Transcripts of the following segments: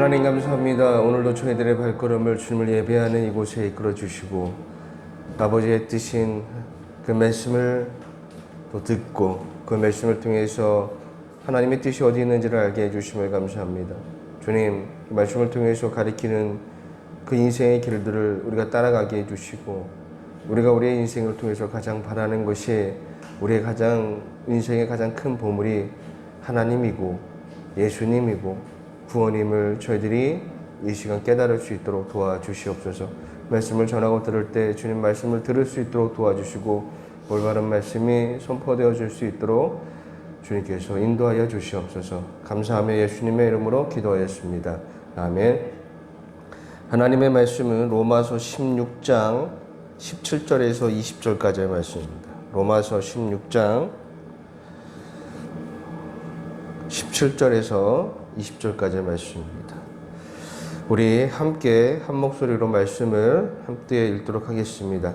하나님 감사합니다. 오늘도 저희들의 발걸음을 주님을 예배하는 이곳에 이끌어 주시고 아버지의 뜻인 그 말씀을 또 듣고 그 말씀을 통해서 하나님의 뜻이 어디 있는지를 알게 해주심을 감사합니다. 주님, 그 말씀을 통해서 가리키는 그 인생의 길들을 우리가 따라가게 해주시고 우리가 우리의 인생을 통해서 가장 바라는 것이 우리의 인생의 가장 큰 보물이 하나님이고 예수님이고 구원임을 저희들이 이 시간 깨달을 수 있도록 도와주시옵소서. 말씀을 전하고 들을 때 주님 말씀을 들을 수 있도록 도와주시고 올바른 말씀이 선포되어질 수 있도록 주님께서 인도하여 주시옵소서. 감사하며 예수님의 이름으로 기도하였습니다. 아멘. 하나님의 말씀은 로마서 16장 17절에서 20절까지의 말씀입니다. 로마서 16장 17절에서 20절까지의 말씀입니다. 우리 함께 한 목소리로 말씀을 함께 읽도록 하겠습니다.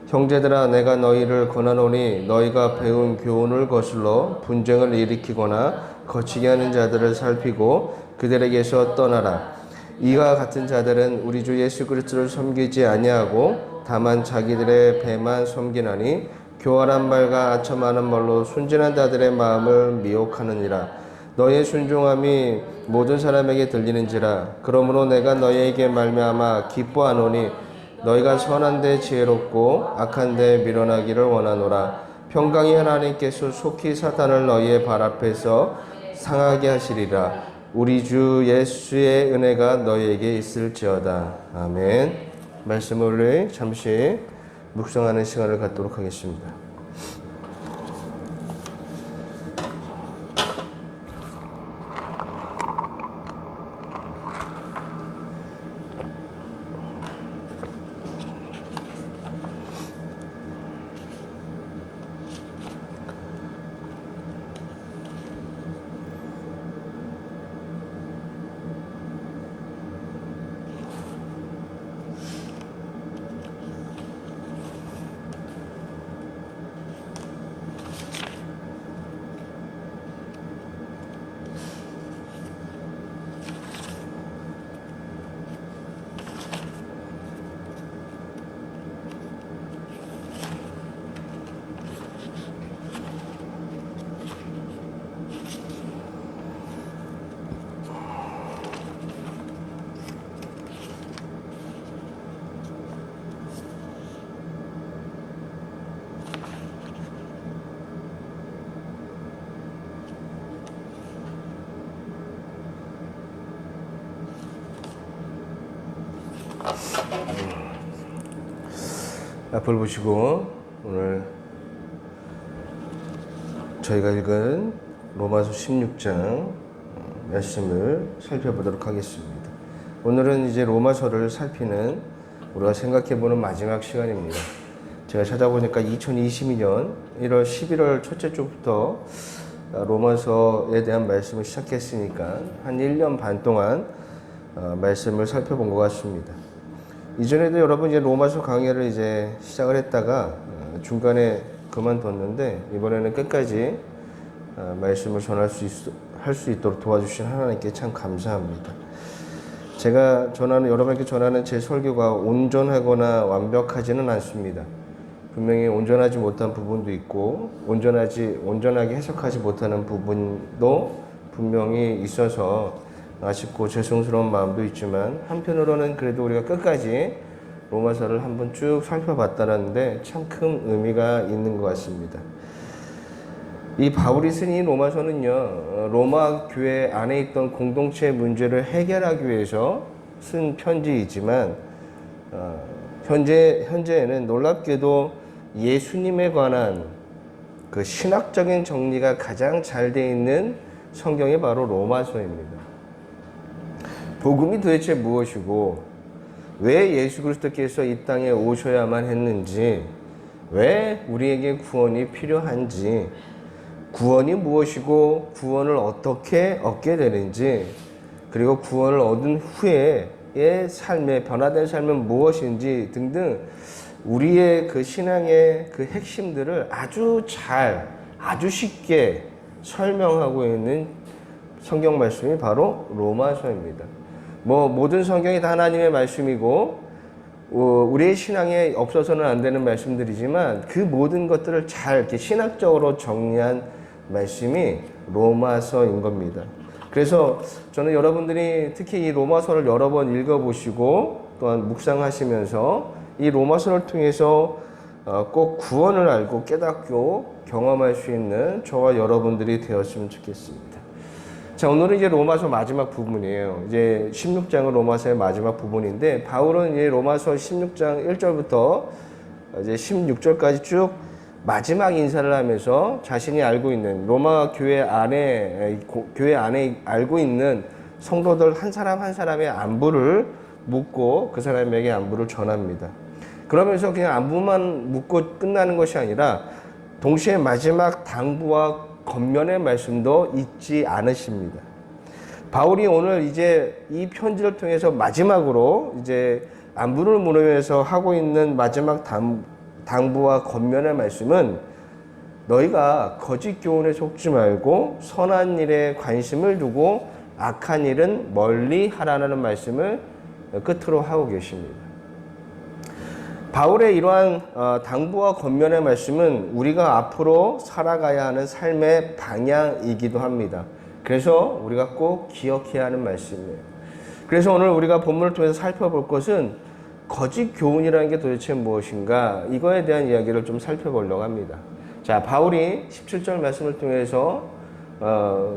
형제들아, 내가 너희를 권하노니 너희가 배운 교훈을 거슬러 분쟁을 일으키거나 거치게 하는 자들을 살피고 그들에게서 떠나라. 이와 같은 자들은 우리 주 예수 그리스도를 섬기지 아니하고 다만 자기들의 배만 섬기나니 교활한 말과 아첨하는 말로 순진한 자들의 마음을 미혹하느니라. 너의 순종함이 모든 사람에게 들리는지라. 그러므로 내가 너희에게 말미암아 기뻐하노니 너희가 선한데 지혜롭고 악한데 미련하기를 원하노라. 평강이 하나님께서 속히 사탄을 너희의 발 앞에서 상하게 하시리라. 우리 주 예수의 은혜가 너희에게 있을지어다. 아멘. 말씀을 잠시 묵상하는 시간을 갖도록 하겠습니다. 앞을 보시고 오늘 저희가 읽은 로마서 16장 말씀을 살펴보도록 하겠습니다. 오늘은 이제 로마서를 살피는 우리가 생각해보는 마지막 시간입니다. 제가 찾아보니까 2022년 1월 11월 첫째 주부터 로마서에 대한 말씀을 시작했으니까 한 1년 반 동안 말씀을 살펴본 것 같습니다. 이전에도 여러분 이제 로마서 강의를 이제 시작을 했다가 중간에 그만뒀는데 이번에는 끝까지 말씀을 할 수 있도록 도와주신 하나님께 참 감사합니다. 제가 여러분께 전하는 제 설교가 온전하거나 완벽하지는 않습니다. 분명히 온전하지 못한 부분도 있고 온전하게 해석하지 못하는 부분도 분명히 있어서 아쉽고 죄송스러운 마음도 있지만 한편으로는 그래도 우리가 끝까지 로마서를 한번 쭉 살펴봤다는데 참 큰 의미가 있는 것 같습니다. 이 바울이 쓴 이 로마서는요, 로마 교회 안에 있던 공동체의 문제를 해결하기 위해서 쓴 편지이지만 현재에는 놀랍게도 예수님에 관한 그 신학적인 정리가 가장 잘 되어 있는 성경이 바로 로마서입니다. 복음이 도대체 무엇이고 왜 예수 그리스도께서 이 땅에 오셔야만 했는지, 왜 우리에게 구원이 필요한지, 구원이 무엇이고 구원을 어떻게 얻게 되는지, 그리고 구원을 얻은 후에의 삶의 변화된 삶은 무엇인지 등등 우리의 그 신앙의 그 핵심들을 아주 쉽게 설명하고 있는 성경 말씀이 바로 로마서입니다. 뭐 모든 성경이 다 하나님의 말씀이고 우리의 신앙에 없어서는 안 되는 말씀들이지만 그 모든 것들을 잘 이렇게 신학적으로 정리한 말씀이 로마서인 겁니다. 그래서 저는 여러분들이 특히 이 로마서를 여러 번 읽어보시고 또한 묵상하시면서 이 로마서를 통해서 꼭 구원을 알고 깨닫고 경험할 수 있는 저와 여러분들이 되었으면 좋겠습니다. 자, 오늘은 이제 로마서 마지막 부분이에요. 이제 16장은 로마서의 마지막 부분인데, 바울은 이제 로마서 16장 1절부터 이제 16절까지 쭉 마지막 인사를 하면서 자신이 알고 있는 로마 교회 안에 알고 있는 성도들 한 사람 한 사람의 안부를 묻고 그 사람에게 안부를 전합니다. 그러면서 그냥 안부만 묻고 끝나는 것이 아니라 동시에 마지막 당부와 겉면의 말씀도 잊지 않으십니다. 바울이 오늘 이제 이 편지를 통해서 마지막으로 이제 안부를 물으면서 하고 있는 마지막 당부와 겉면의 말씀은 너희가 거짓 교훈에 속지 말고 선한 일에 관심을 두고 악한 일은 멀리 하라는 말씀을 끝으로 하고 계십니다. 바울의 이러한 당부와 겉면의 말씀은 우리가 앞으로 살아가야 하는 삶의 방향이기도 합니다. 그래서 우리가 꼭 기억해야 하는 말씀이에요. 그래서 오늘 우리가 본문을 통해서 살펴볼 것은 거짓 교훈이라는 게 도대체 무엇인가, 이거에 대한 이야기를 좀 살펴보려고 합니다. 자, 바울이 17절 말씀을 통해서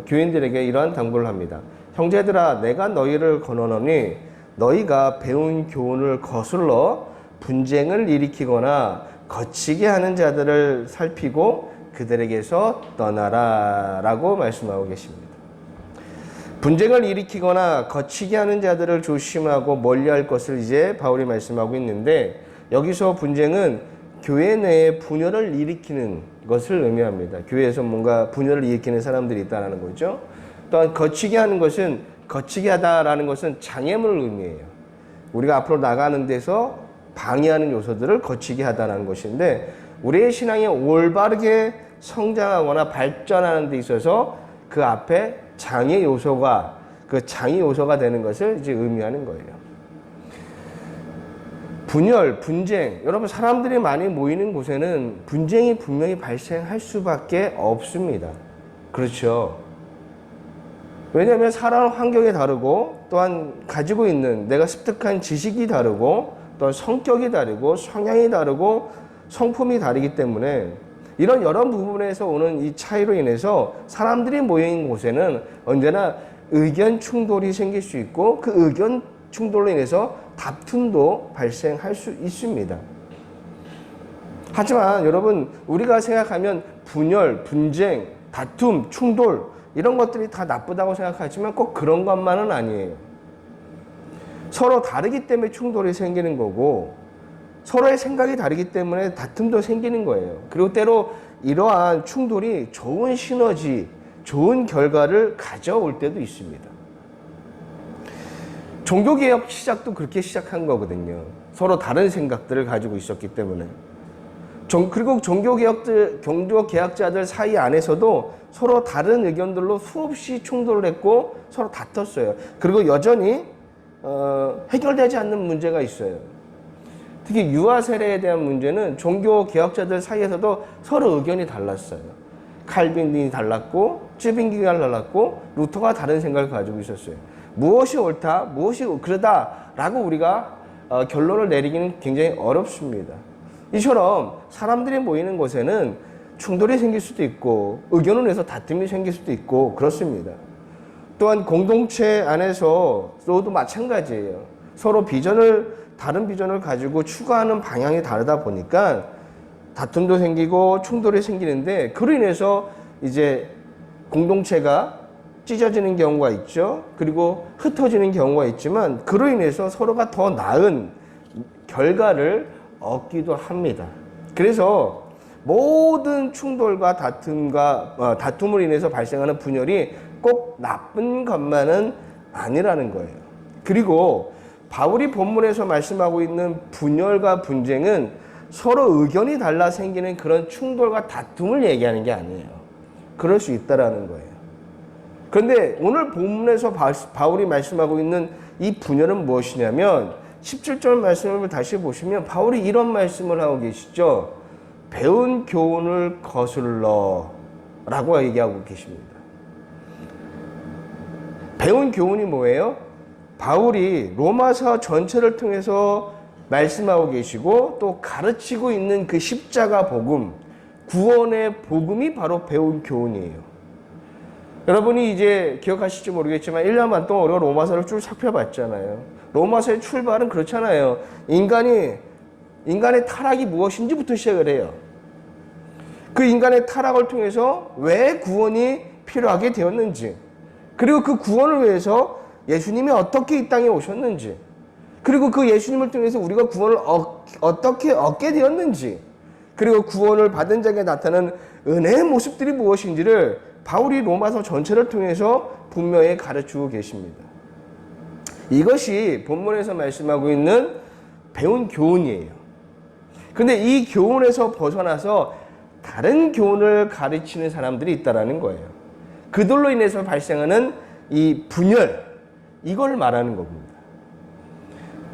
교인들에게 이러한 당부를 합니다. 형제들아, 내가 너희를 권하노니 너희가 배운 교훈을 거슬러 분쟁을 일으키거나 거치게 하는 자들을 살피고 그들에게서 떠나라 라고 말씀하고 계십니다. 분쟁을 일으키거나 거치게 하는 자들을 조심하고 멀리할 것을 이제 바울이 말씀하고 있는데, 여기서 분쟁은 교회 내에 분열을 일으키는 것을 의미합니다. 교회에서 뭔가 분열을 일으키는 사람들이 있다는 거죠. 또한 거치게 하는 것은, 거치게 하다라는 것은 장애물을 의미해요. 우리가 앞으로 나가는 데서 방해하는 요소들을 거치게 하다는 것인데, 우리의 신앙이 올바르게 성장하거나 발전하는 데 있어서 그 앞에 장애 요소가 되는 것을 이제 의미하는 거예요. 분열, 분쟁, 여러분 사람들이 많이 모이는 곳에는 분쟁이 분명히 발생할 수밖에 없습니다. 그렇죠? 왜냐하면 살아가는 환경이 다르고, 또한 가지고 있는 내가 습득한 지식이 다르고, 또 성격이 다르고, 성향이 다르고, 성품이 다르기 때문에 이런 여러 부분에서 오는 이 차이로 인해서 사람들이 모여있는 곳에는 언제나 의견 충돌이 생길 수 있고, 그 의견 충돌로 인해서 다툼도 발생할 수 있습니다. 하지만 여러분, 우리가 생각하면 분열, 분쟁, 다툼, 충돌 이런 것들이 다 나쁘다고 생각하지만 꼭 그런 것만은 아니에요. 서로 다르기 때문에 충돌이 생기는 거고, 서로의 생각이 다르기 때문에 다툼도 생기는 거예요. 그리고 때로 이러한 충돌이 좋은 시너지, 좋은 결과를 가져올 때도 있습니다. 종교개혁 시작도 그렇게 시작한 거거든요. 서로 다른 생각들을 가지고 있었기 때문에. 그리고 종교개혁자들 사이 안에서도 서로 다른 의견들로 수없이 충돌을 했고 서로 다퉜어요. 그리고 여전히 해결되지 않는 문제가 있어요. 특히 유아 세례에 대한 문제는 종교 개혁자들 사이에서도 서로 의견이 달랐어요. 칼빈이 달랐고, 쯔빙기가 달랐고, 루터가 다른 생각을 가지고 있었어요. 무엇이 옳다, 무엇이 그러다라고 우리가 결론을 내리기는 굉장히 어렵습니다. 이처럼 사람들이 모이는 곳에는 충돌이 생길 수도 있고, 의견을 내서 다툼이 생길 수도 있고 그렇습니다. 또한 공동체 안에서도 마찬가지예요. 서로 다른 비전을 가지고 추구하는 방향이 다르다 보니까 다툼도 생기고 충돌이 생기는데, 그로 인해서 이제 공동체가 찢어지는 경우가 있죠. 그리고 흩어지는 경우가 있지만, 그로 인해서 서로가 더 나은 결과를 얻기도 합니다. 그래서 모든 충돌과 다툼을 인해서 발생하는 분열이 꼭 나쁜 것만은 아니라는 거예요. 그리고 바울이 본문에서 말씀하고 있는 분열과 분쟁은 서로 의견이 달라 생기는 그런 충돌과 다툼을 얘기하는 게 아니에요. 그럴 수 있다라는 거예요. 그런데 오늘 본문에서 바울이 말씀하고 있는 이 분열은 무엇이냐면 17절 말씀을 다시 보시면 바울이 이런 말씀을 하고 계시죠. 배운 교훈을 거슬러 라고 얘기하고 계십니다. 배운 교훈이 뭐예요? 바울이 로마서 전체를 통해서 말씀하고 계시고 또 가르치고 있는 그 십자가 복음, 구원의 복음이 바로 배운 교훈이에요. 여러분이 이제 기억하실지 모르겠지만 1년 반 동안 우리가 로마서를 쭉 살펴봤잖아요. 로마서의 출발은 그렇잖아요. 인간의 타락이 무엇인지부터 시작을 해요. 그 인간의 타락을 통해서 왜 구원이 필요하게 되었는지, 그리고 그 구원을 위해서 예수님이 어떻게 이 땅에 오셨는지, 그리고 그 예수님을 통해서 우리가 구원을 어떻게 얻게 되었는지, 그리고 구원을 받은 자에게 나타나는 은혜의 모습들이 무엇인지를 바울이 로마서 전체를 통해서 분명히 가르치고 계십니다. 이것이 본문에서 말씀하고 있는 배운 교훈이에요. 근데 이 교훈에서 벗어나서 다른 교훈을 가르치는 사람들이 있다라는 거예요. 그들로 인해서 발생하는 이 분열, 이걸 말하는 겁니다.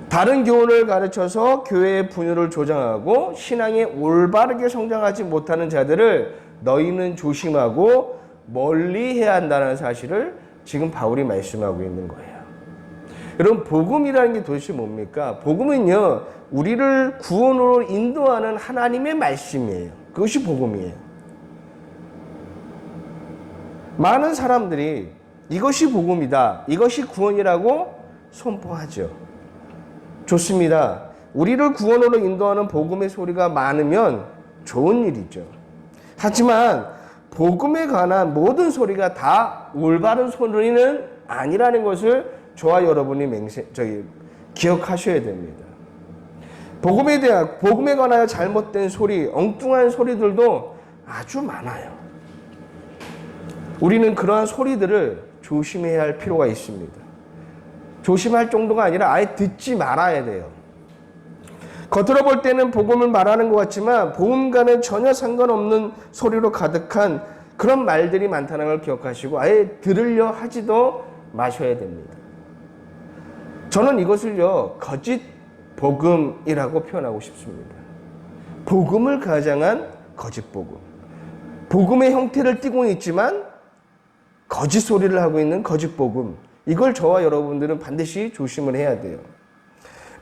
다른 교훈을 가르쳐서 교회의 분열을 조장하고 신앙에 올바르게 성장하지 못하는 자들을 너희는 조심하고 멀리해야 한다는 사실을 지금 바울이 말씀하고 있는 거예요. 여러분, 복음이라는 게 도대체 뭡니까? 복음은요, 우리를 구원으로 인도하는 하나님의 말씀이에요. 그것이 복음이에요. 많은 사람들이 이것이 복음이다, 이것이 구원이라고 선포하죠. 좋습니다. 우리를 구원으로 인도하는 복음의 소리가 많으면 좋은 일이죠. 하지만 복음에 관한 모든 소리가 다 올바른 소리는 아니라는 것을 저와 여러분이 기억하셔야 됩니다. 복음에 관하여 잘못된 소리, 엉뚱한 소리들도 아주 많아요. 우리는 그러한 소리들을 조심해야 할 필요가 있습니다. 조심할 정도가 아니라 아예 듣지 말아야 돼요. 겉으로 볼 때는 복음을 말하는 것 같지만 복음과는 전혀 상관없는 소리로 가득한 그런 말들이 많다는 걸 기억하시고 아예 들으려 하지도 마셔야 됩니다. 저는 이것을요, 거짓 복음이라고 표현하고 싶습니다. 복음을 가장한 거짓 복음. 복음의 형태를 띠고 있지만 거짓 소리를 하고 있는 거짓 복음. 이걸 저와 여러분들은 반드시 조심을 해야 돼요.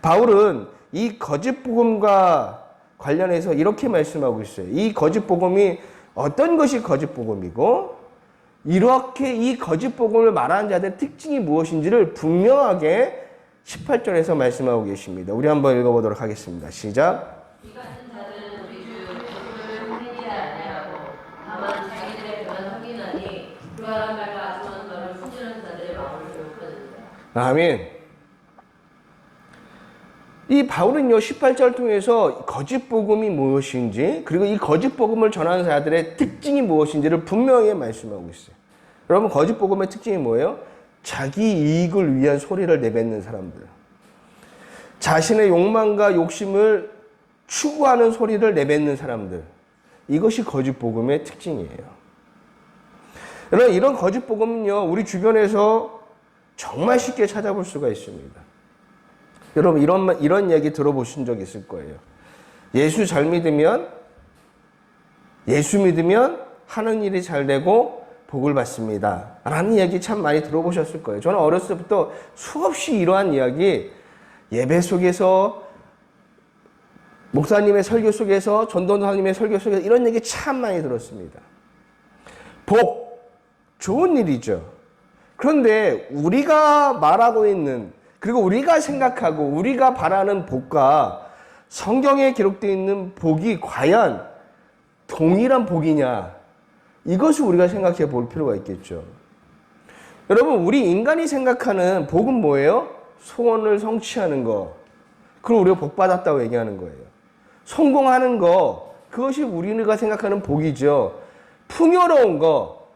바울은 이 거짓 복음과 관련해서 이렇게 말씀하고 있어요. 이 거짓 복음이 어떤 것이 거짓 복음이고 이렇게 이 거짓 복음을 말하는 자들의 특징이 무엇인지를 분명하게 18절에서 말씀하고 계십니다. 우리 한번 읽어보도록 하겠습니다. 시작. 이 같은 자들은 우리 주 예수를 회개하지 아니하고 다만 자기들의 변을 확인하니 그러한 말과 아주한 너를 순진한 자들의 마음을 교육하느니라. 아멘. 이 바울은요, 18절 통해서 거짓 복음이 무엇인지, 그리고 이 거짓 복음을 전하는 자들의 특징이 무엇인지를 분명히 말씀하고 있어요. 여러분, 거짓 복음의 특징이 뭐예요? 자기 이익을 위한 소리를 내뱉는 사람들. 자신의 욕망과 욕심을 추구하는 소리를 내뱉는 사람들. 이것이 거짓 복음의 특징이에요. 여러분, 이런 거짓 복음은요, 우리 주변에서 정말 쉽게 찾아볼 수가 있습니다. 여러분, 이런 얘기 들어보신 적 있을 거예요. 예수 믿으면 하는 일이 잘 되고 복을 받습니다. 라는 이야기 참 많이 들어보셨을 거예요. 저는 어렸을 때부터 수없이 이러한 이야기, 예배 속에서, 목사님의 설교 속에서, 전도사님의 설교 속에서 이런 얘기 참 많이 들었습니다. 복, 좋은 일이죠. 그런데 우리가 말하고 있는, 그리고 우리가 생각하고 우리가 바라는 복과 성경에 기록되어 있는 복이 과연 동일한 복이냐, 이것을 우리가 생각해 볼 필요가 있겠죠. 여러분, 우리 인간이 생각하는 복은 뭐예요? 소원을 성취하는 거. 그걸 우리가 복 받았다고 얘기하는 거예요. 성공하는 거, 그것이 우리가 생각하는 복이죠. 풍요로운 거,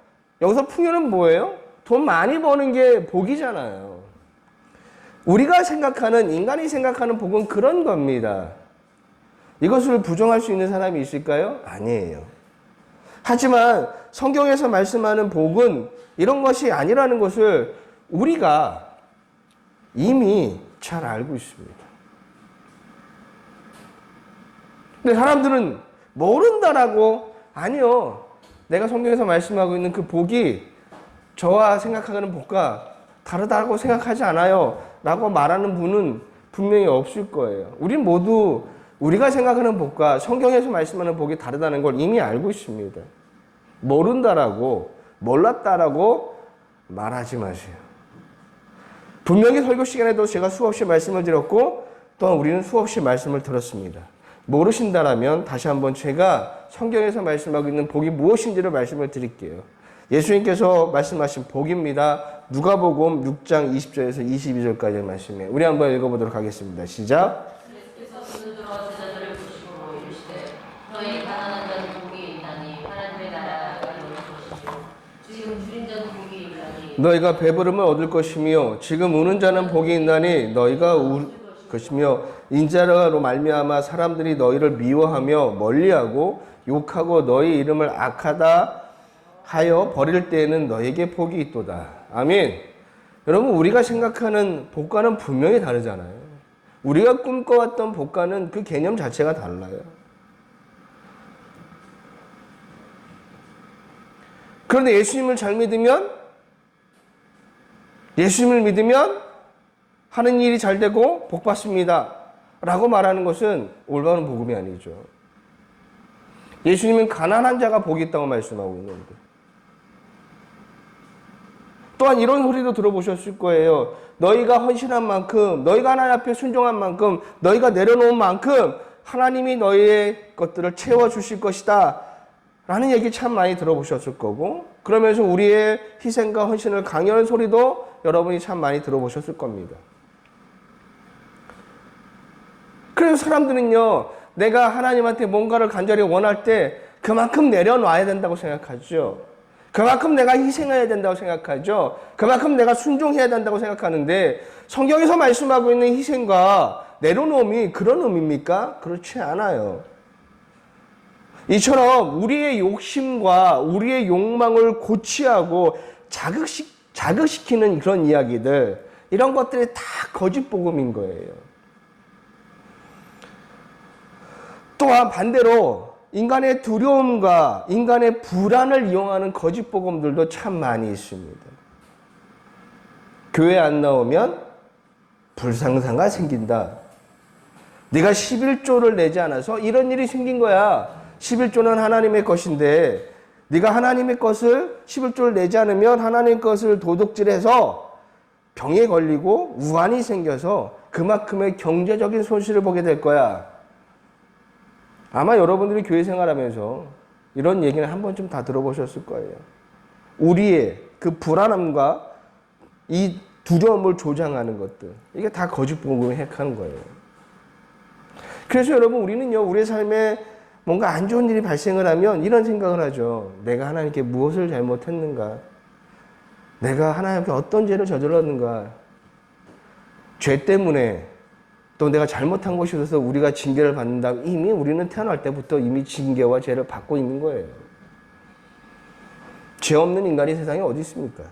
여기서 풍요는 뭐예요? 돈 많이 버는 게 복이잖아요. 우리가 생각하는, 인간이 생각하는 복은 그런 겁니다. 이것을 부정할 수 있는 사람이 있을까요? 아니에요. 하지만 성경에서 말씀하는 복은 이런 것이 아니라는 것을 우리가 이미 잘 알고 있습니다. 근데 사람들은 모른다라고, 아니요, 내가 성경에서 말씀하고 있는 그 복이 저와 생각하는 복과 다르다고 생각하지 않아요 라고 말하는 분은 분명히 없을 거예요. 우린 모두 우리가 생각하는 복과 성경에서 말씀하는 복이 다르다는 걸 이미 알고 있습니다. 모른다라고, 몰랐다라고 말하지 마세요. 분명히 설교 시간에도 제가 수없이 말씀을 드렸고, 또한 우리는 수없이 말씀을 들었습니다. 모르신다라면 다시 한번 제가 성경에서 말씀하고 있는 복이 무엇인지를 말씀을 드릴게요. 예수님께서 말씀하신 복입니다. 누가복음 6장 20절에서 22절까지의 말씀이에요. 우리 한번 읽어보도록 하겠습니다. 시작. 예수께서 눈을 들어 제자들을 보시고 이르시되 너희 가난한 자는 복이 있나니 하나님의 나라가 너희 것이요 지금 줄인 자는 복이 있나니 너희가 배부름을 얻을 것이며 지금 우는 자는 복이 있나니 너희가 울 것이며 인자로 말미암아 사람들이 너희를 미워하며 멀리하고 욕하고 너희 이름을 악하다 하여 버릴 때에는 너에게 복이 있도다. 아멘. 여러분, 우리가 생각하는 복과는 분명히 다르잖아요. 우리가 꿈꿔왔던 복과는 그 개념 자체가 달라요. 그런데 예수님을 잘 믿으면, 예수님을 믿으면 하는 일이 잘 되고 복 받습니다 라고 말하는 것은 올바른 복음이 아니죠. 예수님은 가난한 자가 복이 있다고 말씀하고 있는데, 또한 이런 소리도 들어보셨을 거예요. 너희가 헌신한 만큼, 너희가 하나님 앞에 순종한 만큼, 너희가 내려놓은 만큼 하나님이 너희의 것들을 채워주실 것이다 라는 얘기 참 많이 들어보셨을 거고, 그러면서 우리의 희생과 헌신을 강요하는 소리도 여러분이 참 많이 들어보셨을 겁니다. 그래서 사람들은요, 내가 하나님한테 뭔가를 간절히 원할 때 그만큼 내려놔야 된다고 생각하죠. 그만큼 내가 희생해야 된다고 생각하죠. 그만큼 내가 순종해야 된다고 생각하는데, 성경에서 말씀하고 있는 희생과 내려놓음이 그런 의미입니까? 그렇지 않아요. 이처럼 우리의 욕심과 우리의 욕망을 고취하고 자극시키는 그런 이야기들, 이런 것들이 다 거짓 복음인 거예요. 또한 반대로 인간의 두려움과 인간의 불안을 이용하는 거짓 복음들도 참 많이 있습니다. 교회 안 나오면 불상사가 생긴다. 네가 11조를 내지 않아서 이런 일이 생긴 거야. 11조는 하나님의 것인데 네가 하나님의 것을 11조를 내지 않으면 하나님의 것을 도둑질해서 병에 걸리고 우환이 생겨서 그만큼의 경제적인 손실을 보게 될 거야. 아마 여러분들이 교회 생활하면서 이런 얘기는 한 번쯤 다 들어보셨을 거예요. 우리의 그 불안함과 이 두려움을 조장하는 것들, 이게 다 거짓 복음을 핵하는 거예요. 그래서 여러분, 우리는요, 우리의 삶에 뭔가 안 좋은 일이 발생을 하면 이런 생각을 하죠. 내가 하나님께 무엇을 잘못했는가? 내가 하나님께 어떤 죄를 저질렀는가? 죄 때문에 또 내가 잘못한 것이 있어서 우리가 징계를 받는다. 이미 우리는 태어날 때부터 이미 징계와 죄를 받고 있는 거예요. 죄 없는 인간이 세상에 어디 있습니까?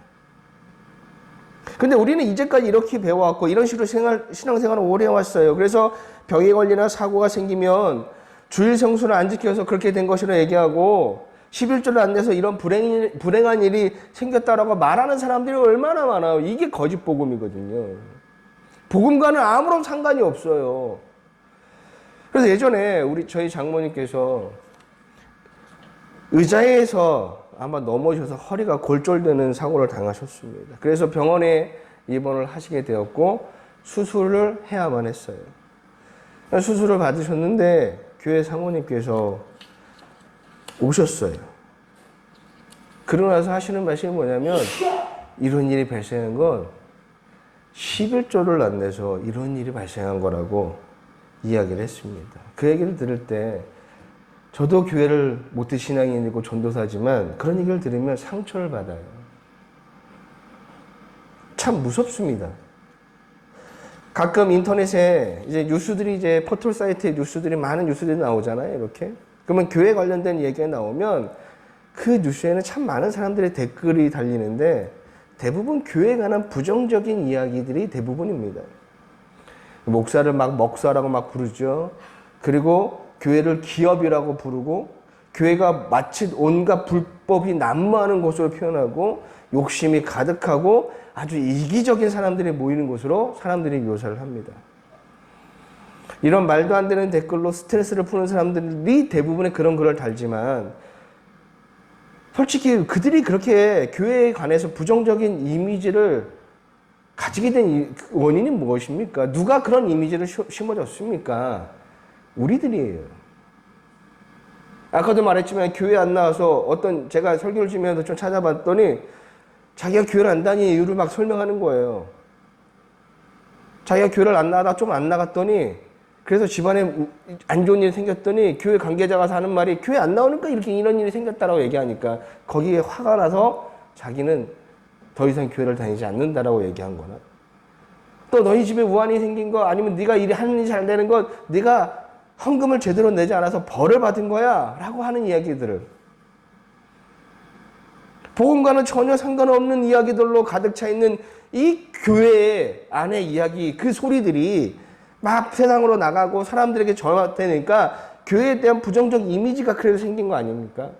근데 우리는 이제까지 이렇게 배워왔고 이런 식으로 신앙생활을 오래 해왔어요. 그래서 병에 걸리나 사고가 생기면 주일 성수를 안 지켜서 그렇게 된 것이라 얘기하고 11조를 안 내서 이런 불행한 일이 생겼다라고 말하는 사람들이 얼마나 많아요. 이게 거짓 복음이거든요. 복음과는 아무런 상관이 없어요. 그래서 예전에 저희 장모님께서 의자에서 아마 넘어져서 허리가 골절되는 사고를 당하셨습니다. 그래서 병원에 입원을 하시게 되었고 수술을 해야만 했어요. 수술을 받으셨는데 교회 사모님께서 오셨어요. 그러고 나서 하시는 말씀이 뭐냐면, 이런 일이 발생한 건 11조를 안 내서 이런 일이 발생한 거라고 이야기를 했습니다. 그 얘기를 들을 때 저도 교회를 모태 신앙인이고 전도사지만 그런 얘기를 들으면 상처를 받아요. 참 무섭습니다. 가끔 인터넷에 이제 뉴스들이 이제 포털 사이트에 뉴스들이 많은 뉴스들이 나오잖아요. 이렇게. 그러면 교회 관련된 얘기가 나오면 그 뉴스에는 참 많은 사람들의 댓글이 달리는데 대부분 교회에 관한 부정적인 이야기들이 대부분입니다. 목사를 막 먹사라고 막 부르죠. 그리고 교회를 기업이라고 부르고 교회가 마치 온갖 불법이 난무하는 곳으로 표현하고 욕심이 가득하고 아주 이기적인 사람들이 모이는 곳으로 사람들이 묘사를 합니다. 이런 말도 안 되는 댓글로 스트레스를 푸는 사람들이 대부분의 그런 글을 달지만 솔직히 그들이 그렇게 교회에 관해서 부정적인 이미지를 가지게 된 원인이 무엇입니까? 누가 그런 이미지를 심어줬습니까? 우리들이에요. 아까도 말했지만 교회 안 나와서 제가 설교를 지면서 좀 찾아봤더니 자기가 교회를 안 다니는 이유를 막 설명하는 거예요. 자기가 교회를 안 나가다 좀 안 나갔더니 그래서 집안에 안 좋은 일이 생겼더니 교회 관계자가 하는 말이 교회 안 나오니까 이렇게 이런 일이 생겼다라고 얘기하니까 거기에 화가 나서 자기는 더 이상 교회를 다니지 않는다라고 얘기한 거나 또 너희 집에 우환이 생긴 거 아니면 네가 일이 하는 일이 잘 되는 건 네가 헌금을 제대로 내지 않아서 벌을 받은 거야 라고 하는 이야기들을 복음과는 전혀 상관없는 이야기들로 가득 차 있는 이 교회 안의 이야기 그 소리들이 막 세상으로 나가고 사람들에게 전화되니까 교회에 대한 부정적 이미지가 그래서 생긴 거 아닙니까?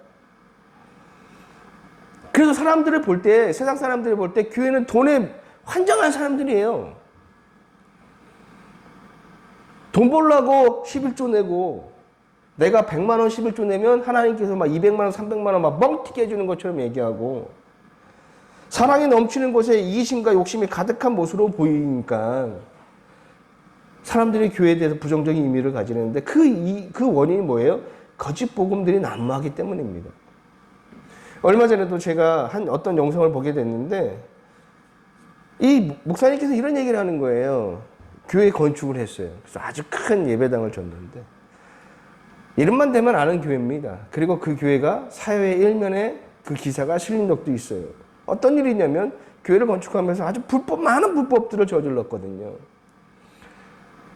그래서 사람들을 볼 때, 세상 사람들을 볼 때 교회는 돈에 환장한 사람들이에요. 돈 벌려고 11조 내고 내가 100만 원 11조 내면 하나님께서 막 200만 원, 300만 원 막 멍튀게 해주는 것처럼 얘기하고 사랑이 넘치는 곳에 이기심과 욕심이 가득한 모습으로 보이니까 사람들이 교회에 대해서 부정적인 의미를 가지는데 그 원인이 뭐예요? 거짓 복음들이 난무하기 때문입니다. 얼마 전에도 제가 어떤 영상을 보게 됐는데 이 목사님께서 이런 얘기를 하는 거예요. 교회 건축을 했어요. 그래서 아주 큰 예배당을 줬는데 이름만 대면 아는 교회입니다. 그리고 그 교회가 사회 일면에 그 기사가 실린 적도 있어요. 어떤 일이 있냐면 교회를 건축하면서 아주 많은 불법들을 저질렀거든요.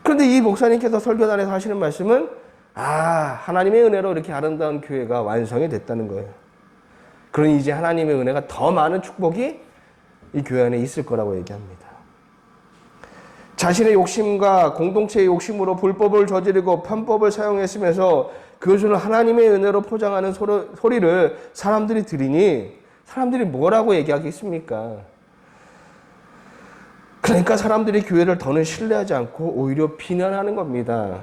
그런데 이 목사님께서 설교단에서 하시는 말씀은 하나님의 은혜로 이렇게 아름다운 교회가 완성이 됐다는 거예요. 그러니 이제 하나님의 은혜가 더 많은 축복이 이 교회 안에 있을 거라고 얘기합니다. 자신의 욕심과 공동체의 욕심으로 불법을 저지르고 편법을 사용했으면서 그것을 하나님의 은혜로 포장하는 소리를 사람들이 들으니 사람들이 뭐라고 얘기하겠습니까? 그러니까 사람들이 교회를 더는 신뢰하지 않고 오히려 비난하는 겁니다.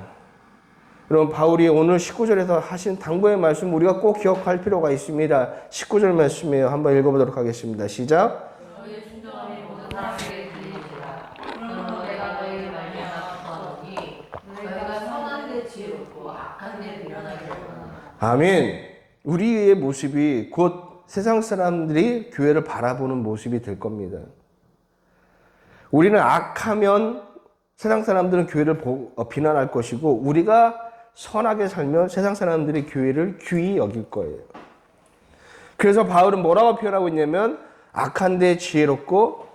여러분 바울이 오늘 19절에서 하신 당부의 말씀 우리가 꼭 기억할 필요가 있습니다. 19절 말씀이에요. 한번 읽어보도록 하겠습니다. 시작. 너희의 순종함이 모든 사람에게 들리리라. 그러므로 너희가 너희를 말미암아 구하노니 너희가 선한 데 지혜롭고 악한 데 미련하게 되거나. 아멘. 우리의 모습이 곧 세상 사람들이 교회를 바라보는 모습이 될 겁니다. 우리는 악하면 세상 사람들은 교회를 비난할 것이고 우리가 선하게 살면 세상 사람들이 교회를 귀히 여길 거예요. 그래서 바울은 뭐라고 표현하고 있냐면 악한 데 지혜롭고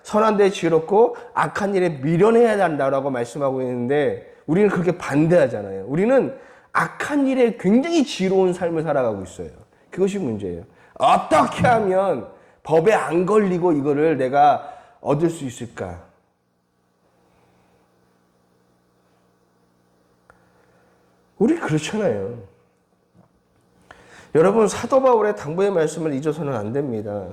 선한 데 지혜롭고 악한 일에 미련해야 한다라고 말씀하고 있는데 우리는 그렇게 반대하잖아요. 우리는 악한 일에 굉장히 지혜로운 삶을 살아가고 있어요. 그것이 문제예요. 어떻게 하면 법에 안 걸리고 이거를 내가 얻을 수 있을까? 우리 그렇잖아요. 여러분 사도 바울의 당부의 말씀을 잊어서는 안 됩니다.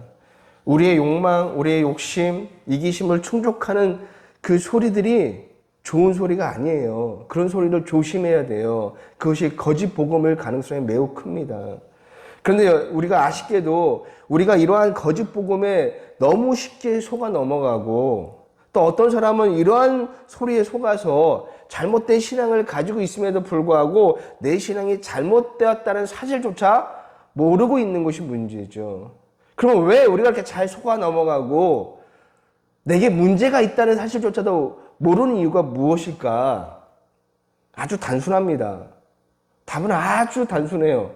우리의 욕망, 우리의 욕심, 이기심을 충족하는 그 소리들이 좋은 소리가 아니에요. 그런 소리를 조심해야 돼요. 그것이 거짓 복음일 가능성이 매우 큽니다. 그런데 우리가 아쉽게도 우리가 이러한 거짓 복음에 너무 쉽게 속아 넘어가고 또 어떤 사람은 이러한 소리에 속아서 잘못된 신앙을 가지고 있음에도 불구하고 내 신앙이 잘못되었다는 사실조차 모르고 있는 것이 문제죠. 그러면 왜 우리가 이렇게 잘 속아 넘어가고 내게 문제가 있다는 사실조차도 모르는 이유가 무엇일까? 아주 단순합니다. 답은 아주 단순해요.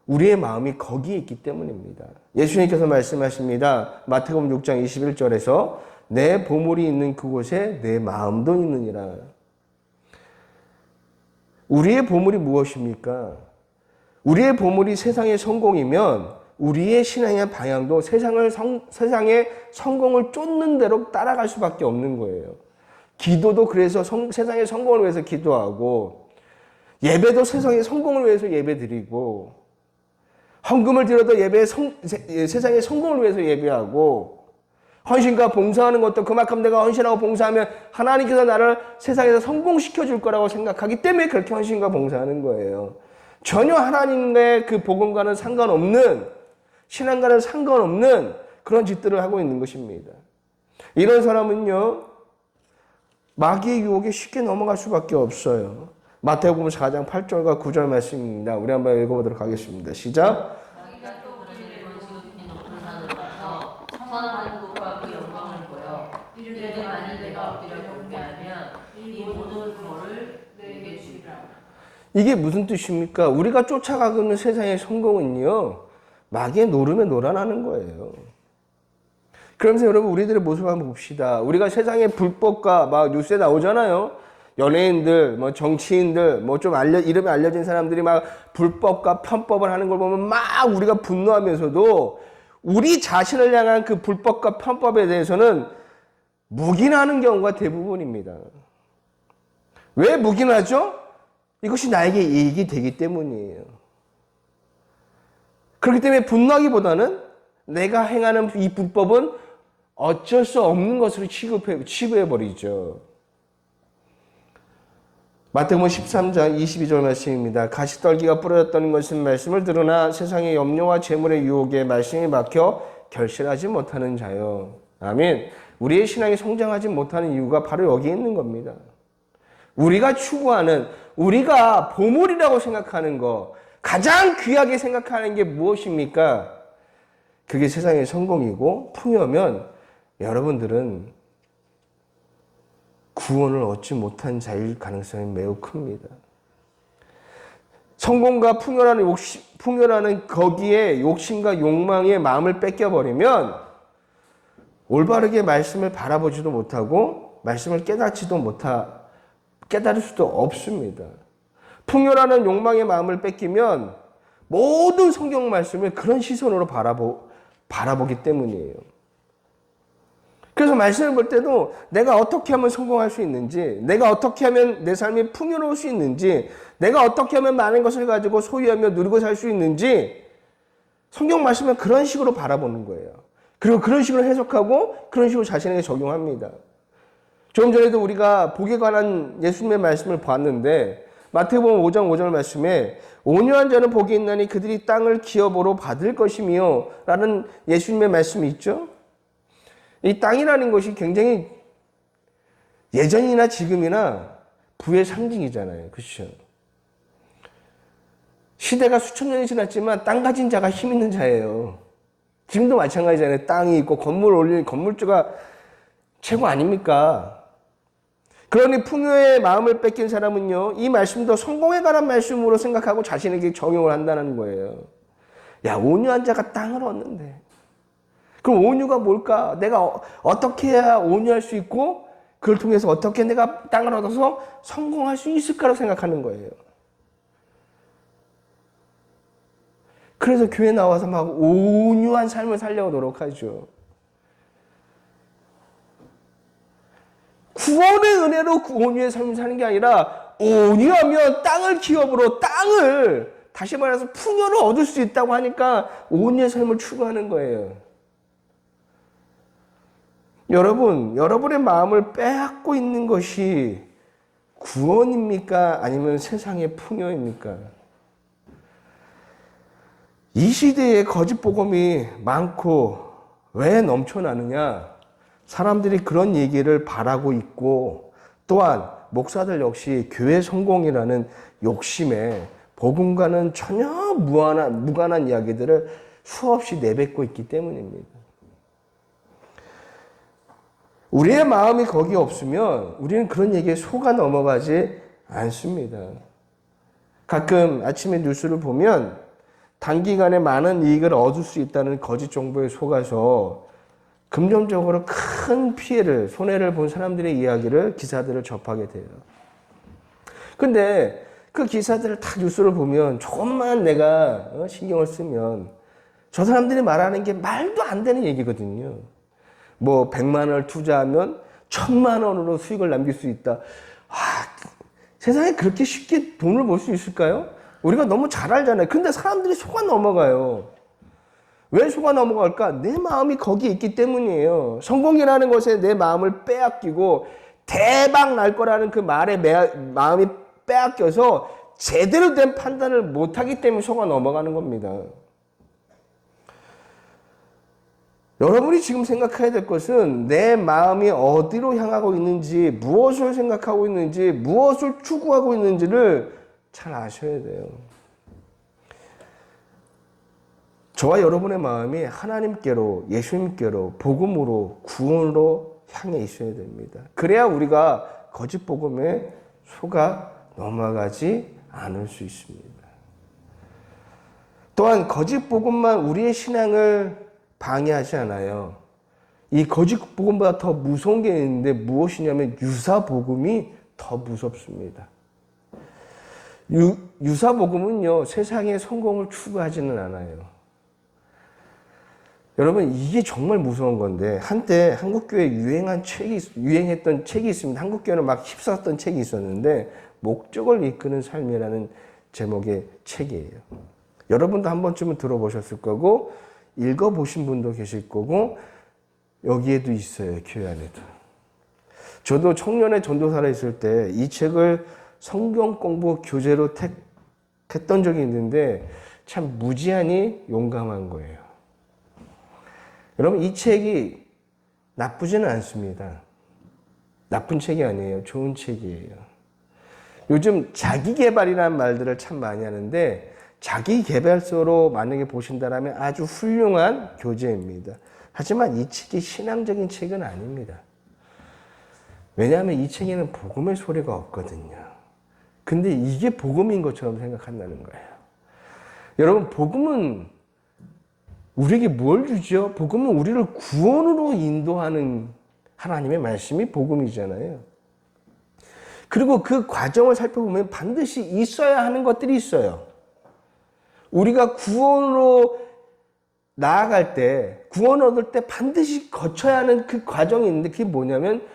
우리의 마음이 거기에 있기 때문입니다. 예수님께서 말씀하십니다. 마태복음 6장 21절에서 내 보물이 있는 그곳에 내 마음도 있느니라. 우리의 보물이 무엇입니까? 우리의 보물이 세상의 성공이면 우리의 신앙의 방향도 세상의 성공을 쫓는 대로 따라갈 수밖에 없는 거예요. 기도도 그래서 세상의 성공을 위해서 기도하고, 예배도 세상의 성공을 위해서 예배 드리고, 헌금을 드려도 세상의 성공을 위해서 예배하고, 헌신과 봉사하는 것도 그만큼 내가 헌신하고 봉사하면 하나님께서 나를 세상에서 성공시켜 줄 거라고 생각하기 때문에 그렇게 헌신과 봉사하는 거예요. 전혀 하나님의 그 복음과는 상관없는, 신앙과는 상관없는 그런 짓들을 하고 있는 것입니다. 이런 사람은요, 마귀의 유혹에 쉽게 넘어갈 수밖에 없어요. 마태복음 4장 8절과 9절 말씀입니다. 우리 한번 읽어보도록 하겠습니다. 시작. 자기가 또 그들의 지극히 높은 산으로 가서 선한 곳과 그 영광을 보여 이르되 만일 내가 엎드려 경배하면 이 모든 것을 내게 주리라. 이게 무슨 뜻입니까? 우리가 쫓아가고 있는 세상의 성공은요, 마귀의 노름에 놀아나는 거예요. 그러면서 여러분, 우리들의 모습을 한번 봅시다. 우리가 세상의 불법과 막 뉴스에 나오잖아요. 연예인들, 뭐 정치인들, 뭐 좀 이름이 알려진 사람들이 막 불법과 편법을 하는 걸 보면 막 우리가 분노하면서도 우리 자신을 향한 그 불법과 편법에 대해서는 묵인하는 경우가 대부분입니다. 왜 묵인하죠? 이것이 나에게 이익이 되기 때문이에요. 그렇기 때문에 분노하기보다는 내가 행하는 이 불법은 어쩔 수 없는 것으로 치부해버리죠. 마태복음 13장 22절 말씀입니다. 가시떨기가 뿌려졌다는 것은 말씀을 들으나 세상의 염려와 재물의 유혹에 말씀이 막혀 결실하지 못하는 자요. 아멘. 우리의 신앙이 성장하지 못하는 이유가 바로 여기 있는 겁니다. 우리가 추구하는, 우리가 보물이라고 생각하는 거, 가장 귀하게 생각하는 게 무엇입니까? 그게 세상의 성공이고 풍요면 여러분들은 구원을 얻지 못한 자일 가능성이 매우 큽니다. 성공과 풍요라는 거기에 욕심과 욕망의 마음을 뺏겨버리면 올바르게 말씀을 바라보지도 못하고 말씀을 깨달을 수도 없습니다. 풍요라는 욕망의 마음을 뺏기면 모든 성경 말씀을 그런 시선으로 바라보기 때문이에요. 그래서 말씀을 볼 때도 내가 어떻게 하면 성공할 수 있는지, 내가 어떻게 하면 내 삶이 풍요로울 수 있는지, 내가 어떻게 하면 많은 것을 가지고 소유하며 누리고 살 수 있는지 성경 말씀을 그런 식으로 바라보는 거예요. 그리고 그런 식으로 해석하고 그런 식으로 자신에게 적용합니다. 조금 전에도 우리가 복에 관한 예수님의 말씀을 봤는데 마태복음 5장 5절 말씀에 온유한 자는 복이 있나니 그들이 땅을 기업으로 받을 것이며 라는 예수님의 말씀이 있죠. 이 땅이라는 것이 굉장히 예전이나 지금이나 부의 상징이잖아요. 그렇죠? 시대가 수천 년이 지났지만 땅 가진 자가 힘 있는 자예요. 지금도 마찬가지잖아요. 땅이 있고 건물 올릴 건물주가 최고 아닙니까? 그러니 풍요의 마음을 뺏긴 사람은요, 이 말씀도 성공에 관한 말씀으로 생각하고 자신에게 적용을 한다는 거예요. 야, 온유한 자가 땅을 얻는데. 그럼 온유가 뭘까? 내가 어떻게 해야 온유할 수 있고 그걸 통해서 어떻게 내가 땅을 얻어서 성공할 수 있을까라고 생각하는 거예요. 그래서 교회 나와서 막 온유한 삶을 살려고 노력하죠. 구원의 은혜로 온유의 삶을 사는 게 아니라 온유하면 땅을 기업으로 다시 말해서 풍요를 얻을 수 있다고 하니까 온유의 삶을 추구하는 거예요. 여러분, 여러분의 마음을 빼앗고 있는 것이 구원입니까? 아니면 세상의 풍요입니까? 이 시대에 거짓 복음이 많고 왜 넘쳐나느냐? 사람들이 그런 얘기를 바라고 있고 또한 목사들 역시 교회 성공이라는 욕심에 복음과는 전혀 무관한 이야기들을 수없이 내뱉고 있기 때문입니다. 우리의 마음이 거기 없으면 우리는 그런 얘기에 속아 넘어가지 않습니다. 가끔 아침에 뉴스를 보면 단기간에 많은 이익을 얻을 수 있다는 거짓 정보에 속아서 금전적으로 큰 피해를, 손해를 본 사람들의 이야기를, 기사들을 접하게 돼요. 근데 그 기사들을 다 뉴스를 보면 조금만 내가 신경을 쓰면 저 사람들이 말하는 게 말도 안 되는 얘기거든요. 뭐 100만 원을 투자하면 1000만 원으로 수익을 남길 수 있다. 아, 세상에 그렇게 쉽게 돈을 벌 수 있을까요? 우리가 너무 잘 알잖아요. 근데 사람들이 속아 넘어가요. 왜 속아 넘어갈까? 내 마음이 거기에 있기 때문이에요. 성공이라는 것에 내 마음을 빼앗기고 대박 날 거라는 그 말에 마음이 빼앗겨서 제대로 된 판단을 못하기 때문에 속아 넘어가는 겁니다. 여러분이 지금 생각해야 될 것은 내 마음이 어디로 향하고 있는지, 무엇을 생각하고 있는지, 무엇을 추구하고 있는지를 잘 아셔야 돼요. 저와 여러분의 마음이 하나님께로, 예수님께로, 복음으로, 구원으로 향해 있어야 됩니다. 그래야 우리가 거짓 복음에 속아 넘어가지 않을 수 있습니다. 또한 거짓 복음만 우리의 신앙을 방해하지 않아요. 이 거짓 복음보다 더 무서운 게 있는데 무엇이냐면 유사 복음이 더 무섭습니다. 유사 복음은요, 세상의 성공을 추구하지는 않아요. 여러분, 이게 정말 무서운 건데, 한때 한국교회에 유행했던 책이 있습니다. 한국교회는 막 휩쓸었던 책이 있었는데, 목적을 이끄는 삶이라는 제목의 책이에요. 여러분도 한 번쯤은 들어보셨을 거고, 읽어보신 분도 계실 거고, 여기에도 있어요, 교회 안에도. 저도 청년의 전도사로 있을 때 이 책을 성경 공부 교재로 택했던 적이 있는데, 참 무지하니 용감한 거예요. 여러분, 이 책이 나쁘지는 않습니다. 나쁜 책이 아니에요. 좋은 책이에요. 요즘 자기개발이라는 말들을 참 많이 하는데 자기개발서로 만약에 보신다면 아주 훌륭한 교재입니다. 하지만 이 책이 신앙적인 책은 아닙니다. 왜냐하면 이 책에는 복음의 소리가 없거든요. 근데 이게 복음인 것처럼 생각한다는 거예요. 여러분, 복음은 우리에게 뭘 주죠? 복음은 우리를 구원으로 인도하는 하나님의 말씀이 복음이잖아요. 그리고 그 과정을 살펴보면 반드시 있어야 하는 것들이 있어요. 우리가 구원으로 나아갈 때, 구원을 얻을 때 반드시 거쳐야 하는 그 과정이 있는데 그게 뭐냐면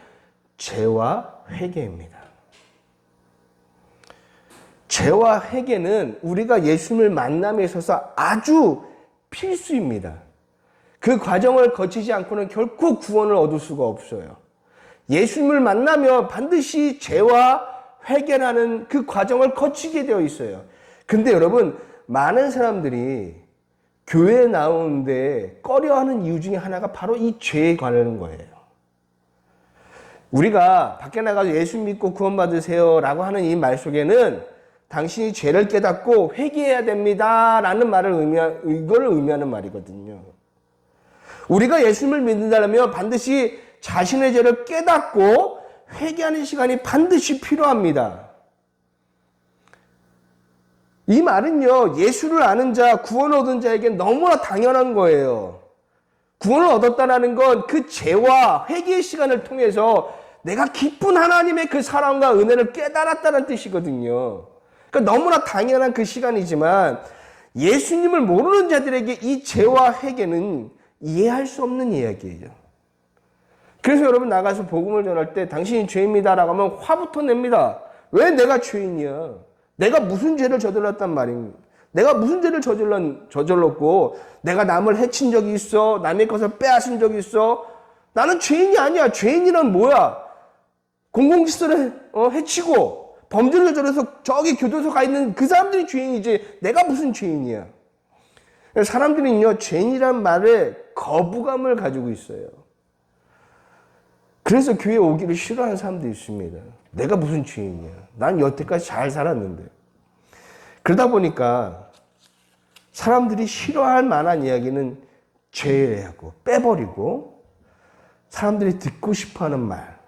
죄와 회개입니다. 죄와 회개는 우리가 예수님을 만남에 있어서 아주 필수입니다. 그 과정을 거치지 않고는 결코 구원을 얻을 수가 없어요. 예수님을 만나면 반드시 죄와 회개라는 그 과정을 거치게 되어 있어요. 근데 여러분, 많은 사람들이 교회에 나오는데 꺼려하는 이유 중에 하나가 바로 이 죄에 관한 거예요. 우리가 밖에 나가서 예수 믿고 구원받으세요 라고 하는 이 말 속에는 당신이 죄를 깨닫고 회개해야 됩니다 라는 이거를 의미하는 말이거든요. 우리가 예수님을 믿는다면 반드시 자신의 죄를 깨닫고 회개하는 시간이 반드시 필요합니다. 이 말은요, 예수를 아는 자, 구원을 얻은 자에게 너무나 당연한 거예요. 구원을 얻었다는 건 그 죄와 회개의 시간을 통해서 내가 기쁜 하나님의 그 사랑과 은혜를 깨달았다는 뜻이거든요. 그러니까 너무나 당연한 그 시간이지만 예수님을 모르는 자들에게 이 죄와 회개는 이해할 수 없는 이야기예요. 그래서 여러분 나가서 복음을 전할 때 당신이 죄인이다라고 하면 화부터 냅니다. 왜 내가 죄인이야? 내가 무슨 죄를 저질렀단 말입니까? 내가 무슨 죄를 저질렀고 내가 남을 해친 적이 있어? 남의 것을 빼앗은 적이 있어? 나는 죄인이 아니야. 죄인이란 뭐야? 공공질서를 해치고 범죄를 저질러서 저기 교도소 가 있는 그 사람들이 죄인이지 내가 무슨 죄인이야. 사람들은요, 죄인이란 말에 거부감을 가지고 있어요. 그래서 교회에 오기를 싫어하는 사람도 있습니다. 내가 무슨 죄인이야. 난 여태까지 잘 살았는데. 그러다 보니까 사람들이 싫어할 만한 이야기는 제외하고 빼버리고 사람들이 듣고 싶어하는 말,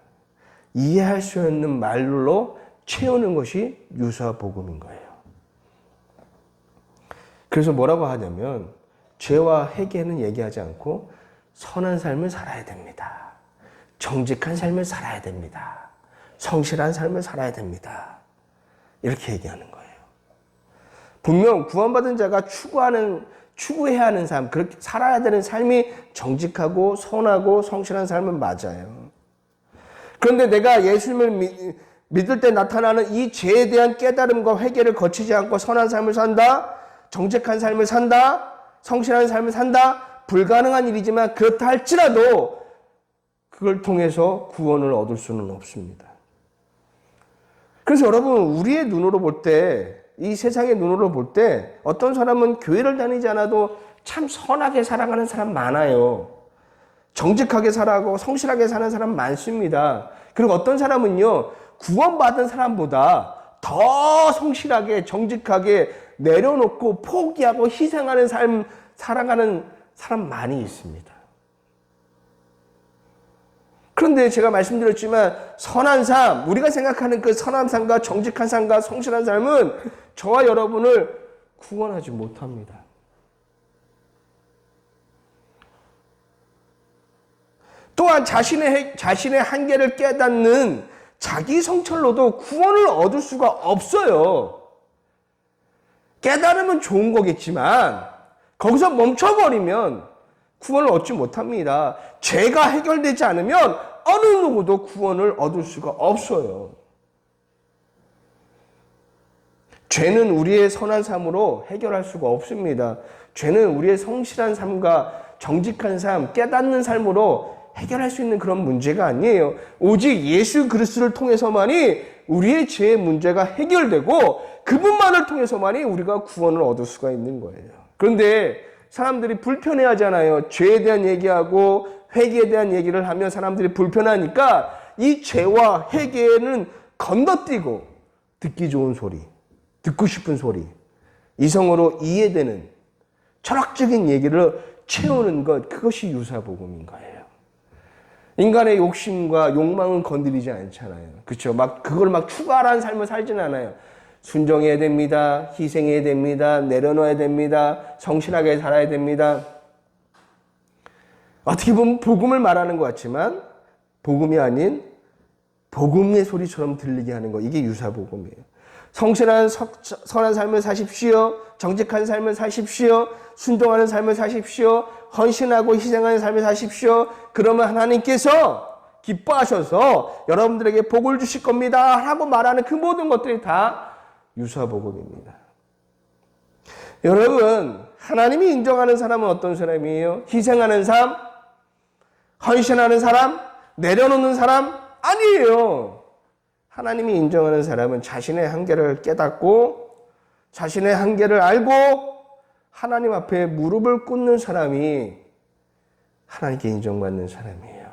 이해할 수 있는 말로 채우는 것이 유사 복음인 거예요. 그래서 뭐라고 하냐면 죄와 회개는 얘기하지 않고 선한 삶을 살아야 됩니다. 정직한 삶을 살아야 됩니다. 성실한 삶을 살아야 됩니다. 이렇게 얘기하는 거예요. 분명 구원받은 자가 추구해야 하는 삶, 그렇게 살아야 되는 삶이 정직하고 선하고 성실한 삶은 맞아요. 그런데 내가 예수님을 믿을 때 나타나는 이 죄에 대한 깨달음과 회개를 거치지 않고 선한 삶을 산다, 정직한 삶을 산다, 성실한 삶을 산다, 불가능한 일이지만 그렇다 할지라도 그걸 통해서 구원을 얻을 수는 없습니다. 그래서 여러분, 우리의 눈으로 볼 때, 이 세상의 눈으로 볼 때 어떤 사람은 교회를 다니지 않아도 참 선하게 살아가는 사람 많아요. 정직하게 살아가고 성실하게 사는 사람 많습니다. 그리고 어떤 사람은요, 구원받은 사람보다 더 성실하게 정직하게 내려놓고 포기하고 희생하는 삶 살아가는 사람 많이 있습니다. 그런데 제가 말씀드렸지만 선한 삶, 우리가 생각하는 그 선한 삶과 정직한 삶과 성실한 삶은 저와 여러분을 구원하지 못합니다. 또한 자신의 한계를 깨닫는 자기 성찰로도 구원을 얻을 수가 없어요. 깨달으면 좋은 거겠지만 거기서 멈춰버리면 구원을 얻지 못합니다. 죄가 해결되지 않으면 어느 누구도 구원을 얻을 수가 없어요. 죄는 우리의 선한 삶으로 해결할 수가 없습니다. 죄는 우리의 성실한 삶과 정직한 삶, 깨닫는 삶으로 해결할 수 있는 그런 문제가 아니에요. 오직 예수 그리스도를 통해서만이 우리의 죄의 문제가 해결되고 그분만을 통해서만이 우리가 구원을 얻을 수가 있는 거예요. 그런데 사람들이 불편해하잖아요. 죄에 대한 얘기하고 회개에 대한 얘기를 하면 사람들이 불편하니까 이 죄와 회개는 건너뛰고 듣기 좋은 소리, 듣고 싶은 소리, 이성으로 이해되는 철학적인 얘기를 채우는 것, 그것이 유사복음인 거예요. 인간의 욕심과 욕망은 건드리지 않잖아요. 그렇죠? 그걸 추가하라는 삶을 살지는 않아요. 순종해야 됩니다. 희생해야 됩니다. 내려놓아야 됩니다. 성실하게 살아야 됩니다. 어떻게 보면 복음을 말하는 것 같지만 복음이 아닌 복음의 소리처럼 들리게 하는 거, 이게 유사복음이에요. 성실한 선한 삶을 사십시오. 정직한 삶을 사십시오. 순종하는 삶을 사십시오. 헌신하고 희생하는 삶을 사십시오. 그러면 하나님께서 기뻐하셔서 여러분들에게 복을 주실 겁니다 하고 말하는 그 모든 것들이 다 유사복음입니다. 여러분, 하나님이 인정하는 사람은 어떤 사람이에요? 희생하는 삶? 헌신하는 사람? 내려놓는 사람? 아니에요. 하나님이 인정하는 사람은 자신의 한계를 깨닫고 자신의 한계를 알고 하나님 앞에 무릎을 꿇는 사람이 하나님께 인정받는 사람이에요.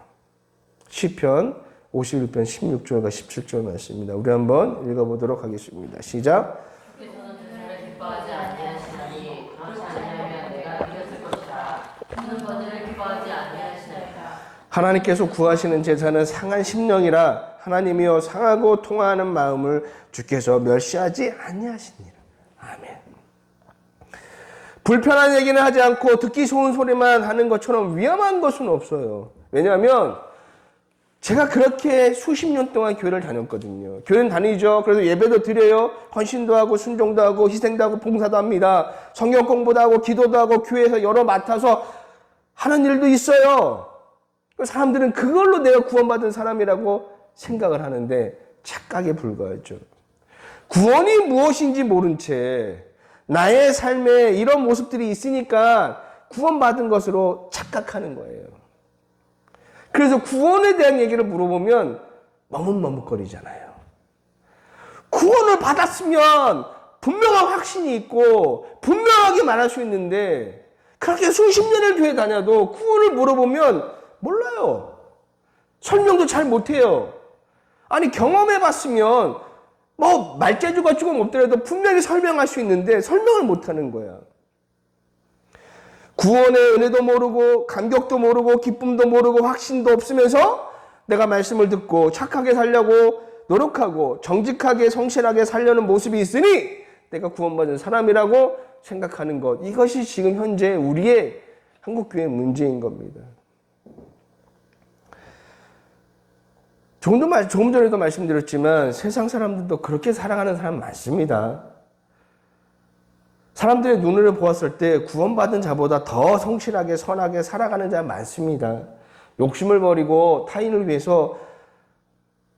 시편 51편 16절과 17절 말씀입니다. 우리 한번 읽어보도록 하겠습니다. 시작. 주께서는 저를 기뻐하지 아니하시나니 그렇지 아니하면 내가 이겼을 것이라. 주는 번제를 기뻐하지 아니하시나이까. 하나님께서 구하시는 제사는 상한 심령이라. 하나님이여 상하고 통화하는 마음을 주께서 멸시하지 아니하시니라. 아멘. 불편한 얘기는 하지 않고 듣기 좋은 소리만 하는 것처럼 위험한 것은 없어요. 왜냐하면 제가 그렇게 수십 년 동안 교회를 다녔거든요. 교회는 다니죠. 그래서 예배도 드려요. 헌신도 하고 순종도 하고 희생도 하고 봉사도 합니다. 성경 공부도 하고 기도도 하고 교회에서 여러 맡아서 하는 일도 있어요. 사람들은 그걸로 내가 구원받은 사람이라고 생각을 하는데 착각에 불과하죠. 구원이 무엇인지 모른 채 나의 삶에 이런 모습들이 있으니까 구원받은 것으로 착각하는 거예요. 그래서 구원에 대한 얘기를 물어보면 머뭇머뭇거리잖아요. 구원을 받았으면 분명한 확신이 있고 분명하게 말할 수 있는데 그렇게 수십 년을 교회 다녀도 구원을 물어보면 몰라요. 설명도 잘 못해요. 아니 경험해봤으면 말재주가 조금 없더라도 분명히 설명할 수 있는데 설명을 못하는 거야. 구원의 은혜도 모르고 감격도 모르고 기쁨도 모르고 확신도 없으면서 내가 말씀을 듣고 착하게 살려고 노력하고 정직하게 성실하게 살려는 모습이 있으니 내가 구원받은 사람이라고 생각하는 것, 이것이 지금 현재 우리의 한국교회의 문제인 겁니다. 조금 전에도 말씀드렸지만 세상 사람들도 그렇게 살아가는 사람 많습니다. 사람들의 눈으로 보았을 때 구원받은 자보다 더 성실하게 선하게 살아가는 자 많습니다. 욕심을 버리고 타인을 위해서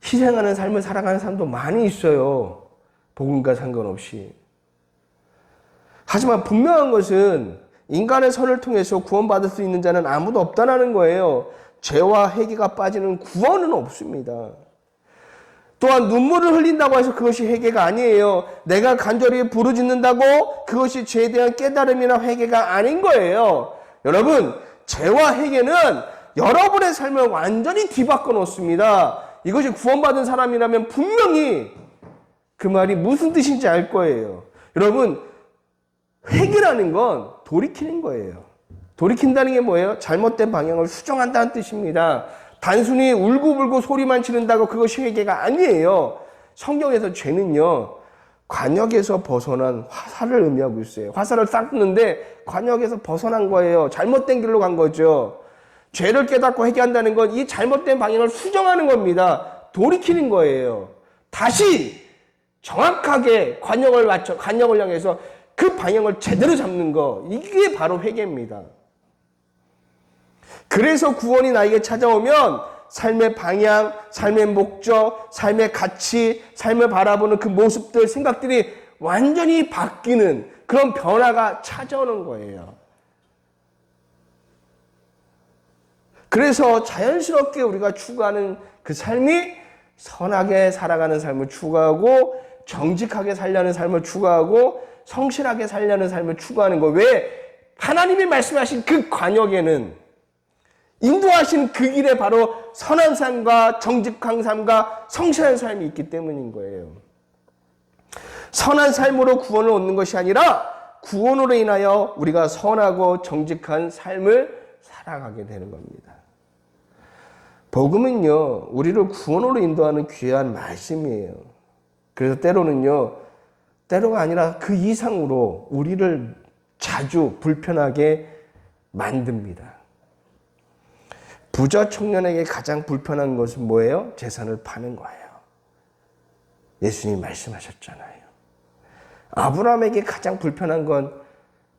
희생하는 삶을 살아가는 사람도 많이 있어요. 복음과 상관없이. 하지만 분명한 것은 인간의 선을 통해서 구원받을 수 있는 자는 아무도 없다는 거예요. 죄와 회개가 빠지는 구원은 없습니다. 또한 눈물을 흘린다고 해서 그것이 회개가 아니에요. 내가 간절히 부르짖는다고 그것이 죄에 대한 깨달음이나 회개가 아닌 거예요. 여러분, 죄와 회개는 여러분의 삶을 완전히 뒤바꿔 놓습니다. 이것이 구원받은 사람이라면 분명히 그 말이 무슨 뜻인지 알 거예요. 여러분, 회개라는 건 돌이키는 거예요. 돌이킨다는 게 뭐예요? 잘못된 방향을 수정한다는 뜻입니다. 단순히 울고불고 소리만 지른다고 그것이 회개가 아니에요. 성경에서 죄는요, 관역에서 벗어난 화살을 의미하고 있어요. 화살을 쐈는데 관역에서 벗어난 거예요. 잘못된 길로 간 거죠. 죄를 깨닫고 회개한다는 건 이 잘못된 방향을 수정하는 겁니다. 돌이키는 거예요. 다시 정확하게 관역을 향해서 그 방향을 제대로 잡는 거, 이게 바로 회개입니다. 그래서 구원이 나에게 찾아오면 삶의 방향, 삶의 목적, 삶의 가치, 삶을 바라보는 그 모습들, 생각들이 완전히 바뀌는 그런 변화가 찾아오는 거예요. 그래서 자연스럽게 우리가 추구하는 그 삶이 선하게 살아가는 삶을 추구하고 정직하게 살려는 삶을 추구하고 성실하게 살려는 삶을 추구하는 거. 왜? 하나님이 말씀하신 그 관역에는 인도하신 그 길에 바로 선한 삶과 정직한 삶과 성실한 삶이 있기 때문인 거예요. 선한 삶으로 구원을 얻는 것이 아니라 구원으로 인하여 우리가 선하고 정직한 삶을 살아가게 되는 겁니다. 복음은요, 우리를 구원으로 인도하는 귀한 말씀이에요. 그래서 때로가 아니라 그 이상으로 우리를 자주 불편하게 만듭니다. 부자 청년에게 가장 불편한 것은 뭐예요? 재산을 파는 거예요. 예수님이 말씀하셨잖아요. 아브라함에게 가장 불편한 건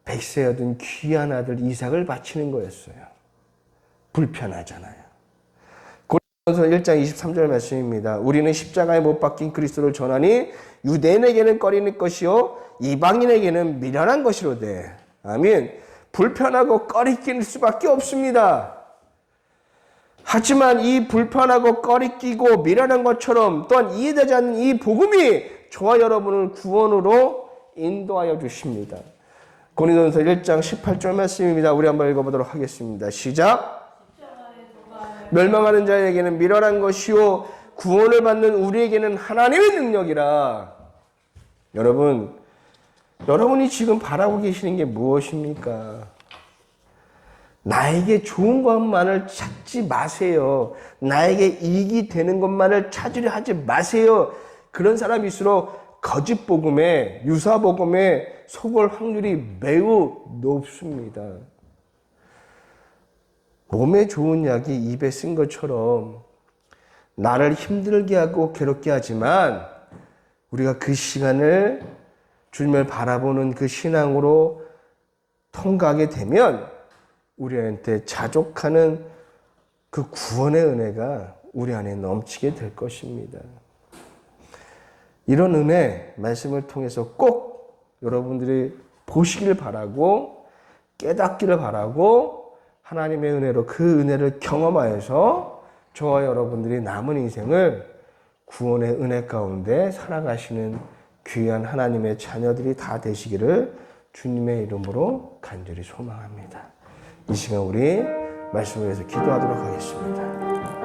백세에 얻은 귀한 아들 이삭을 바치는 거였어요. 불편하잖아요. 고린도서 1장 23절 말씀입니다. 우리는 십자가에 못 박힌 그리스도를 전하니 유대인에게는 꺼리는 것이요 이방인에게는 미련한 것이로되. 아멘. 불편하고 꺼리낄 수밖에 없습니다. 하지만 이 불편하고 꺼리끼고 미련한 것처럼 또한 이해되지 않는 이 복음이 저와 여러분을 구원으로 인도하여 주십니다. 고린도전서 1장 18절 말씀입니다. 우리 한번 읽어보도록 하겠습니다. 시작. 멸망하는 자에게는 미련한 것이요 구원을 받는 우리에게는 하나님의 능력이라. 여러분이 지금 바라고 계시는 게 무엇입니까? 나에게 좋은 것만을 찾지 마세요. 나에게 이익이 되는 것만을 찾으려 하지 마세요. 그런 사람일수록 거짓 복음에, 유사 복음에 속을 확률이 매우 높습니다. 몸에 좋은 약이 입에 쓴 것처럼 나를 힘들게 하고 괴롭게 하지만 우리가 그 시간을 주님을 바라보는 그 신앙으로 통과하게 되면 우리한테 자족하는 그 구원의 은혜가 우리 안에 넘치게 될 것입니다. 이런 은혜 말씀을 통해서 꼭 여러분들이 보시길 바라고 깨닫기를 바라고 하나님의 은혜로 그 은혜를 경험하여서 저와 여러분들이 남은 인생을 구원의 은혜 가운데 살아가시는 귀한 하나님의 자녀들이 다 되시기를 주님의 이름으로 간절히 소망합니다. 이 시간 우리 말씀을 위해서 기도하도록 하겠습니다.